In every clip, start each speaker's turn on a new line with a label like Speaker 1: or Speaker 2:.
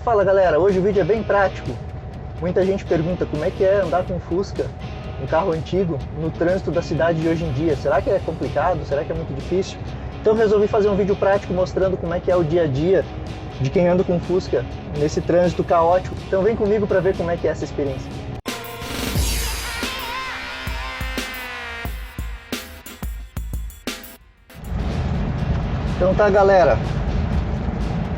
Speaker 1: Fala galera, hoje o vídeo é bem prático. Muita gente pergunta como é que é andar com um Fusca, um carro antigo, no trânsito da cidade de hoje em dia. Será que é complicado? Será que é muito difícil? Então resolvi fazer um vídeo prático mostrando como é que é o dia a dia de quem anda com Fusca nesse trânsito caótico. Então vem comigo para ver como é que é essa experiência. Então tá galera,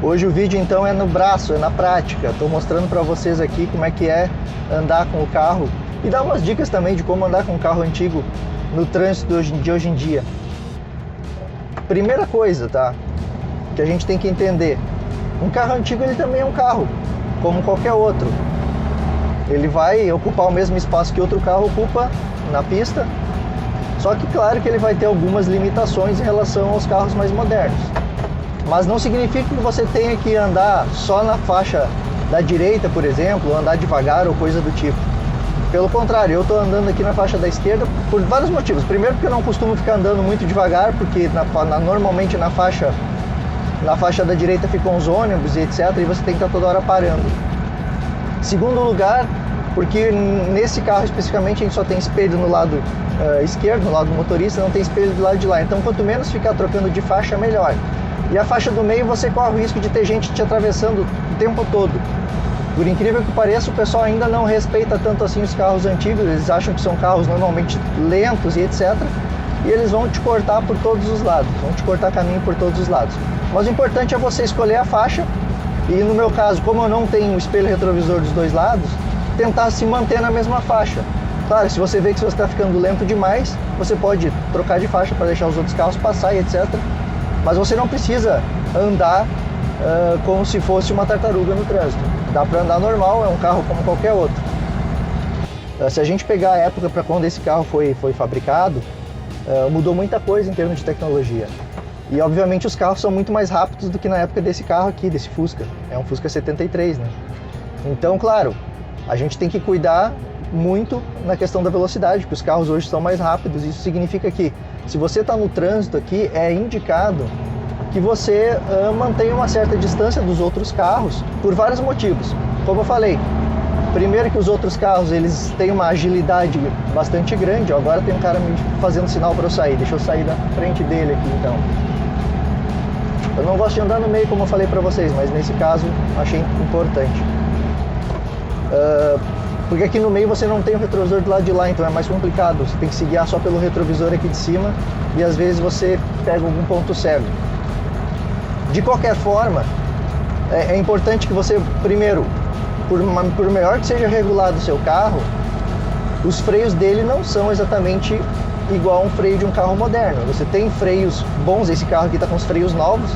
Speaker 1: hoje o vídeo então é no braço, é na prática. Estou mostrando para vocês aqui como é que é andar com o carro e dar umas dicas também de como andar com um carro antigo no trânsito de hoje em dia. Primeira coisa, tá, que a gente tem que entender, um carro antigo ele também é um carro, como qualquer outro. Ele vai ocupar o mesmo espaço que outro carro ocupa na pista, só que claro que ele vai ter algumas limitações em relação aos carros mais modernos. Mas não significa que você tenha que andar só na faixa da direita, por exemplo, andar devagar ou coisa do tipo. Pelo contrário, eu estou andando aqui na faixa da esquerda por vários motivos. Primeiro porque eu não costumo ficar andando muito devagar, porque normalmente na faixa da direita ficam os ônibus e etc, e você tem que estar toda hora parando. Segundo lugar, porque nesse carro especificamente a gente só tem espelho no lado esquerdo, no lado do motorista, não tem espelho do lado de lá. Então quanto menos ficar trocando de faixa, melhor. E a faixa do meio você corre o risco de ter gente te atravessando o tempo todo. Por incrível que pareça, o pessoal ainda não respeita tanto assim os carros antigos. Eles acham que são carros normalmente lentos e etc. E eles vão te cortar por todos os lados, vão te cortar caminho por todos os lados. Mas o importante é você escolher a faixa. E no meu caso, como eu não tenho espelho retrovisor dos dois lados, tentar se manter na mesma faixa. Claro, se você vê que você está ficando lento demais, você pode trocar de faixa para deixar os outros carros passar e etc. Mas você não precisa andar como se fosse uma tartaruga no trânsito. Dá para andar normal, é um carro como qualquer outro. Se a gente pegar a época para quando esse carro foi fabricado, mudou muita coisa em termos de tecnologia. E obviamente os carros são muito mais rápidos do que na época desse carro aqui, desse Fusca. É um Fusca 73, né? Então, claro, a gente tem que cuidar muito na questão da velocidade, porque os carros hoje são mais rápidos. Isso significa que se você está no trânsito aqui, é indicado que você mantenha uma certa distância dos outros carros por vários motivos. Como eu falei, primeiro que os outros carros eles têm uma agilidade bastante grande. Agora tem um cara me fazendo sinal para eu sair, deixa eu sair da frente dele aqui então. Eu não gosto de andar no meio como eu falei para vocês, mas nesse caso achei importante. Porque aqui no meio você não tem o retrovisor do lado de lá, então é mais complicado. Você tem que se guiar só pelo retrovisor aqui de cima e às vezes você pega algum ponto cego. De qualquer forma, é importante que você, primeiro, por melhor que seja regulado o seu carro, os freios dele não são exatamente igual a um freio de um carro moderno. Você tem freios bons, esse carro aqui está com os freios novos,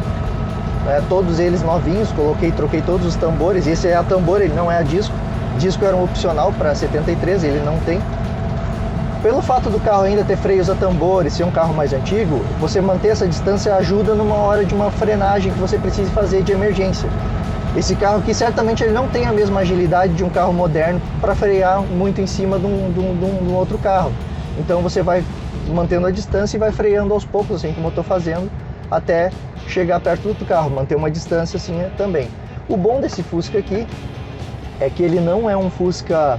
Speaker 1: né, todos eles novinhos, troquei todos os tambores. Esse é a tambor, ele não é a disco. Disco era um opcional para 73, ele não tem. Pelo fato do carro ainda ter freios a tambor e ser um carro mais antigo, você manter essa distância ajuda numa hora de uma frenagem que você precise fazer de emergência. Esse carro aqui certamente ele não tem a mesma agilidade de um carro moderno para frear muito em cima de um outro carro. Então você vai mantendo a distância e vai freando aos poucos, assim como eu estou fazendo, até chegar perto do outro carro, manter uma distância assim também. O bom desse Fusca aqui é que ele não é um Fusca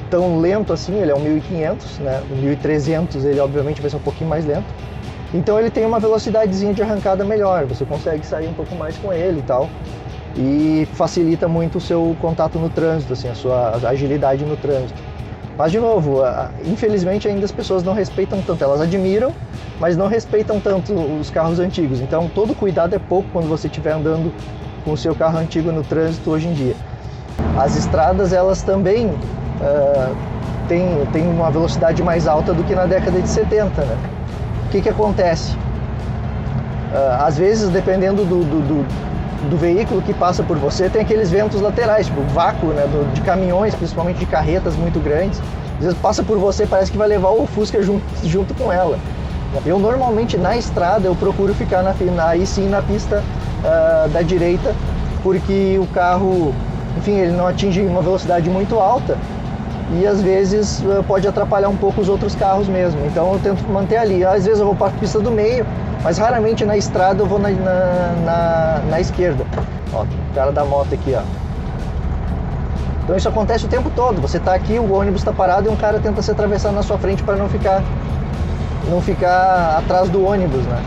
Speaker 1: tão lento assim, ele é um 1500, né? O 1300 ele obviamente vai ser um pouquinho mais lento. Então ele tem uma velocidadezinha de arrancada melhor, você consegue sair um pouco mais com ele e tal. E facilita muito o seu contato no trânsito, assim, a sua agilidade no trânsito. Mas de novo, infelizmente ainda as pessoas não respeitam tanto, elas admiram, mas não respeitam tanto os carros antigos. Então todo cuidado é pouco quando você estiver andando com o seu carro antigo no trânsito hoje em dia. As estradas elas também têm uma velocidade mais alta do que na década de 70, né? O que acontece? Às vezes, dependendo do veículo que passa por você, tem aqueles ventos laterais, tipo vácuo, né, de caminhões, principalmente de carretas muito grandes. Às vezes passa por você, parece que vai levar o Fusca junto com ela. Eu normalmente na estrada eu procuro ficar aí sim na pista da direita, porque o carro, enfim, ele não atinge uma velocidade muito alta e às vezes pode atrapalhar um pouco os outros carros mesmo. Então eu tento manter ali. Às vezes eu vou para a pista do meio, mas raramente na estrada eu vou na esquerda. Ó, o cara da moto aqui, ó. Então isso acontece o tempo todo. Você está aqui, o ônibus está parado e um cara tenta se atravessar na sua frente para não ficar atrás do ônibus, né?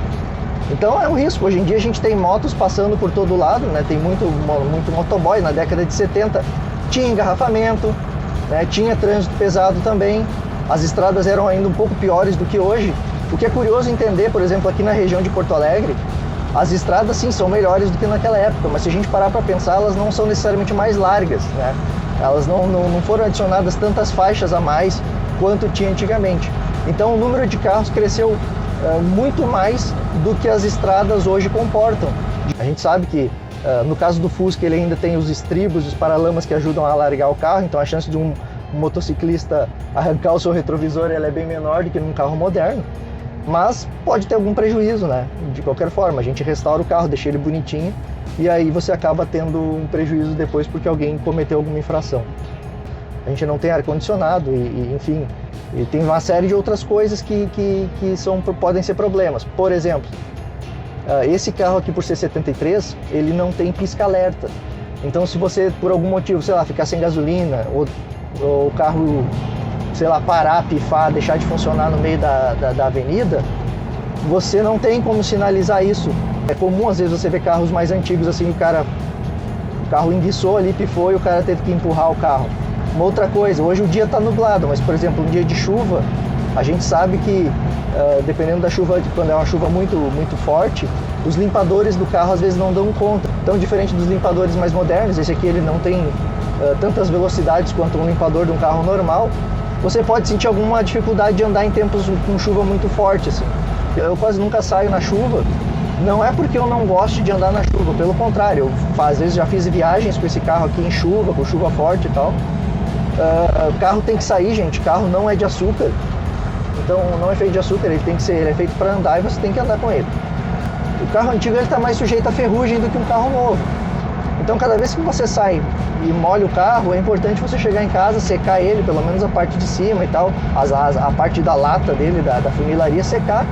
Speaker 1: Então é um risco. Hoje em dia a gente tem motos passando por todo lado, né? Tem muito motoboy. Na década de 70 tinha engarrafamento, né? Tinha trânsito pesado também. As estradas eram ainda um pouco piores do que hoje. O que é curioso entender, por exemplo, aqui na região de Porto Alegre, as estradas sim são melhores do que naquela época, mas se a gente parar para pensar, elas não são necessariamente mais largas, né? Elas não foram adicionadas tantas faixas a mais quanto tinha antigamente. Então o número de carros cresceu muito mais do que as estradas hoje comportam. A gente sabe que no caso do Fusca ele ainda tem os estribos, os paralamas que ajudam a alargar o carro, então a chance de um motociclista arrancar o seu retrovisor ela é bem menor do que num carro moderno, mas pode ter algum prejuízo, né? De qualquer forma, a gente restaura o carro, deixa ele bonitinho e aí você acaba tendo um prejuízo depois porque alguém cometeu alguma infração. A gente não tem ar-condicionado enfim, e tem uma série de outras coisas que podem ser problemas. Por exemplo, esse carro aqui por ser 73, ele não tem pisca-alerta. Então se você por algum motivo, sei lá, ficar sem gasolina ou o carro, sei lá, parar, pifar, deixar de funcionar no meio da avenida, você não tem como sinalizar isso. É comum às vezes você ver carros mais antigos assim, o carro enguiçou ali, pifou e o cara teve que empurrar o carro. Uma outra coisa, hoje o dia está nublado, mas por exemplo, um dia de chuva, a gente sabe que dependendo da chuva, quando é uma chuva muito, muito forte, os limpadores do carro às vezes não dão conta. Então, diferente dos limpadores mais modernos, esse aqui ele não tem tantas velocidades quanto um limpador de um carro normal, você pode sentir alguma dificuldade de andar em tempos com chuva muito forte, assim. Eu quase nunca saio na chuva, não é porque eu não gosto de andar na chuva, pelo contrário, eu às vezes já fiz viagens com esse carro aqui em chuva, com chuva forte e tal. O carro tem que sair, gente, o carro não é de açúcar, então não é feito de açúcar, ele é feito para andar e você tem que andar com ele. O carro antigo está mais sujeito a ferrugem do que um carro novo. Então cada vez que você sai e molha o carro, é importante você chegar em casa, secar ele, pelo menos a parte de cima e tal, a parte da lata dele, da funilaria, secar,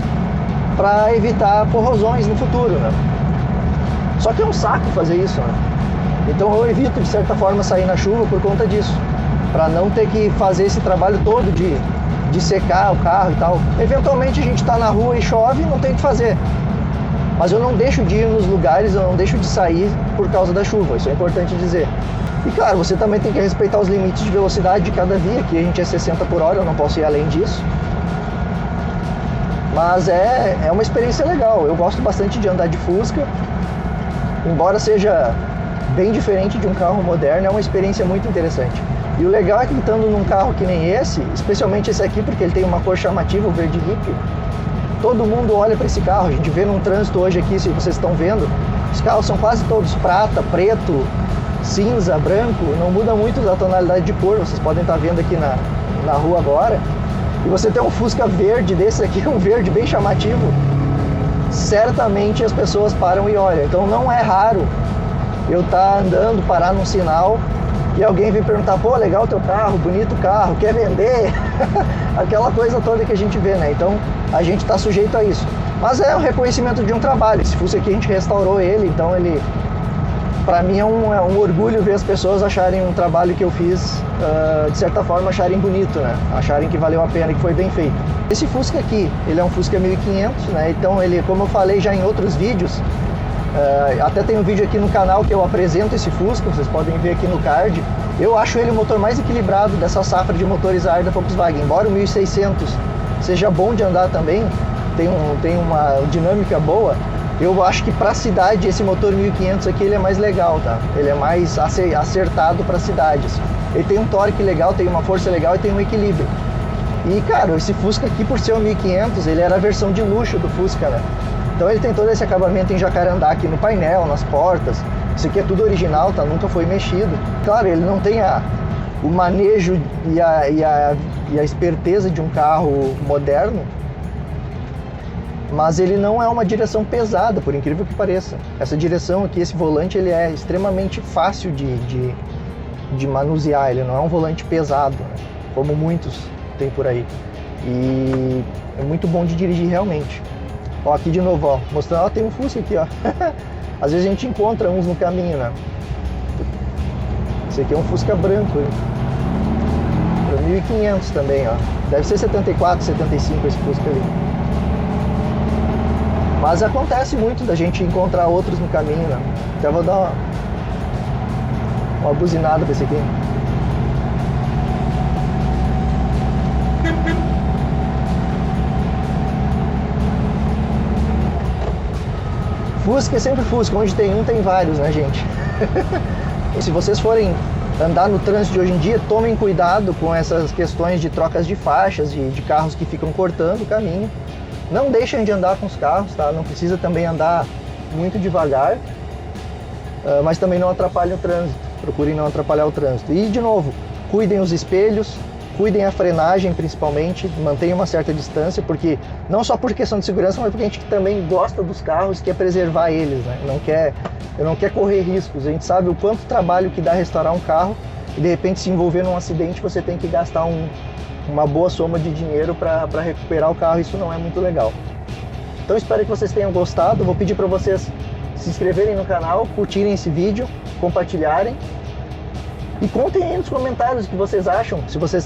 Speaker 1: para evitar corrosões no futuro, né? Só que é um saco fazer isso, né? Então eu evito de certa forma sair na chuva por conta disso, para não ter que fazer esse trabalho todo de secar o carro e tal. Eventualmente a gente está na rua e chove, não tem o que fazer. Mas eu não deixo de ir nos lugares, eu não deixo de sair por causa da chuva, isso é importante dizer. E claro, você também tem que respeitar os limites de velocidade de cada via, aqui a gente é 60 por hora, eu não posso ir além disso. Mas é uma experiência legal, eu gosto bastante de andar de Fusca, embora seja bem diferente de um carro moderno, é uma experiência muito interessante. E o legal é que estando num carro que nem esse, especialmente esse aqui, porque ele tem uma cor chamativa, o verde hippie, todo mundo olha para esse carro. A gente vê num trânsito hoje aqui, se vocês estão vendo, os carros são quase todos prata, preto, cinza, branco, não muda muito da tonalidade de cor, vocês podem estar vendo aqui na rua agora. E você tem um Fusca verde desse aqui, um verde bem chamativo, certamente as pessoas param e olham. Então não é raro eu estar andando, parar num sinal e alguém vem perguntar, pô, legal teu carro, bonito carro, quer vender? Aquela coisa toda que a gente vê, né? Então a gente está sujeito a isso. Mas é um reconhecimento de um trabalho. Esse Fusca aqui a gente restaurou ele, então ele, para mim é um orgulho ver as pessoas acharem um trabalho que eu fiz, de certa forma acharem bonito, né? Acharem que valeu a pena e que foi bem feito. Esse Fusca aqui, ele é um Fusca 1500, né? Então ele, como eu falei já em outros vídeos, até tem um vídeo aqui no canal que eu apresento esse Fusca, vocês podem ver aqui no card. Eu acho ele o motor mais equilibrado dessa safra de motores a ar da Volkswagen. Embora o 1600 seja bom de andar também, tem uma dinâmica boa, eu acho que para a cidade esse motor 1500 aqui ele é mais legal, tá? Ele é mais acertado para cidades. Ele tem um torque legal, tem uma força legal e tem um equilíbrio. E cara, esse Fusca aqui, por ser o 1500, ele era a versão de luxo do Fusca, né? Então ele tem todo esse acabamento em jacarandá aqui no painel, nas portas. Isso aqui é tudo original, tá? Nunca foi mexido. Claro, ele não tem o manejo e a esperteza de um carro moderno, mas ele não é uma direção pesada, por incrível que pareça. Essa direção aqui, esse volante, ele é extremamente fácil de manusear. Ele não é um volante pesado, né? Como muitos tem por aí. E é muito bom de dirigir realmente. Ó, aqui de novo, ó, mostrando, ó, tem um Fusca aqui, ó. Às vezes a gente encontra uns no caminho, né? Esse aqui é um Fusca branco, hein? Para 1.500 também, ó. Deve ser 74, 75 esse Fusca ali. Mas acontece muito da gente encontrar outros no caminho, né? Até vou dar uma buzinada pra esse aqui. Fusca é sempre Fusca, onde tem um tem vários, né, gente? E se vocês forem andar no trânsito de hoje em dia, tomem cuidado com essas questões de trocas de faixas, de carros que ficam cortando o caminho. Não deixem de andar com os carros, tá? Não precisa também andar muito devagar, mas também não atrapalhem o trânsito. Procurem não atrapalhar o trânsito. E, de novo, cuidem os espelhos, cuidem a frenagem principalmente, mantenham uma certa distância, porque não só por questão de segurança, mas porque a gente também gosta dos carros e quer preservar eles, né? Não quer correr riscos. A gente sabe o quanto trabalho que dá restaurar um carro e de repente se envolver num acidente você tem que gastar uma boa soma de dinheiro para recuperar o carro. Isso não é muito legal. Então espero que vocês tenham gostado. Vou pedir para vocês se inscreverem no canal, curtirem esse vídeo, compartilharem. E contem aí nos comentários o que vocês acham,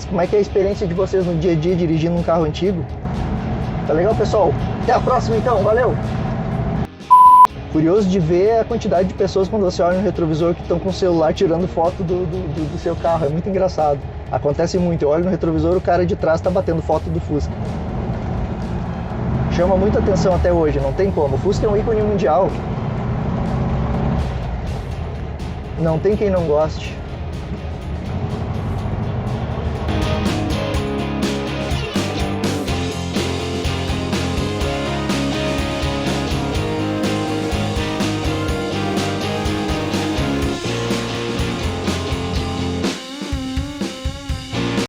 Speaker 1: como é que é a experiência de vocês no dia a dia dirigindo um carro antigo. Tá legal, pessoal? Até a próxima então, valeu! Curioso de ver a quantidade de pessoas quando você olha no retrovisor que estão com o celular tirando foto do seu carro, é muito engraçado. Acontece muito, eu olho no retrovisor, o cara de trás está batendo foto do Fusca. Chama muita atenção até hoje, não tem como. O Fusca é um ícone mundial. Não tem quem não goste.